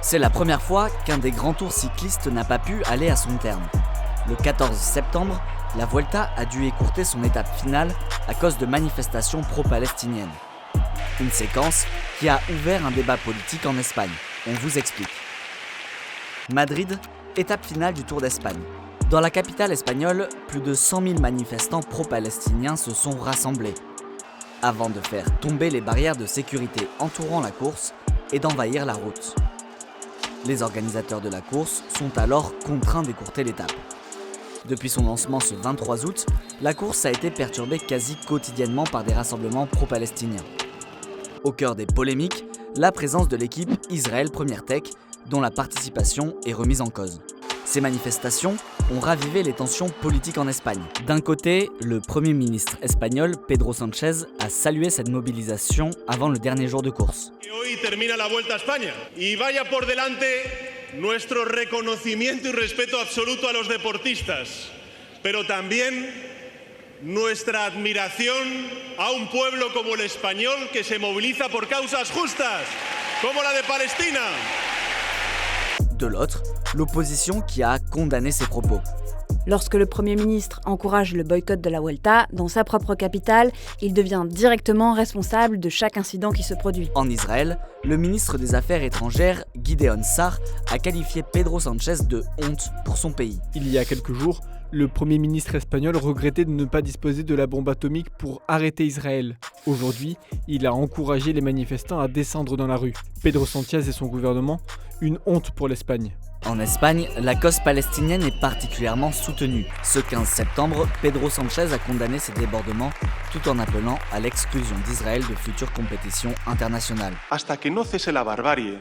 C'est la première fois qu'un des grands tours cyclistes n'a pas pu aller à son terme. Le 14 septembre, la Vuelta a dû écourter son étape finale à cause de manifestations pro-palestiniennes. Une séquence qui a ouvert un débat politique en Espagne. On vous explique. Madrid, étape finale du Tour d'Espagne. Dans la capitale espagnole, plus de 100 000 manifestants pro-palestiniens se sont rassemblés avant de faire tomber les barrières de sécurité entourant la course et d'envahir la route. Les organisateurs de la course sont alors contraints d'écourter l'étape. Depuis son lancement ce 23 août, la course a été perturbée quasi quotidiennement par des rassemblements pro-palestiniens. Au cœur des polémiques, la présence de l'équipe Israël Première Tech, dont la participation est remise en cause. Ces manifestations ont ravivé les tensions politiques en Espagne. D'un côté, le Premier ministre espagnol Pedro Sánchez a salué cette mobilisation avant le dernier jour de course. Hoy termina la Vuelta a España y vaya por delante nuestro reconocimiento y respeto absoluto a los deportistas, pero también nuestra admiración a un pueblo como el español que se moviliza por causas justas, como la de Palestina. De l'autre, l'opposition qui a condamné ces propos. Lorsque le Premier ministre encourage le boycott de la Vuelta dans sa propre capitale, il devient directement responsable de chaque incident qui se produit. En Israël, le ministre des Affaires étrangères, Gideon Sa'ar, a qualifié Pedro Sánchez de honte pour son pays. Il y a quelques jours, le Premier ministre espagnol regrettait de ne pas disposer de la bombe atomique pour arrêter Israël. Aujourd'hui, il a encouragé les manifestants à descendre dans la rue. Pedro Sánchez et son gouvernement, une honte pour l'Espagne. En Espagne, la cause palestinienne est particulièrement soutenue. Ce 15 septembre, Pedro Sánchez a condamné ces débordements tout en appelant à l'exclusion d'Israël de futures compétitions internationales. Hasta que no cese la barbarie,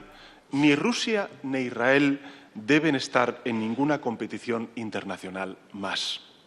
ni Rusia ni Israel deben estar en ninguna competición internacional más.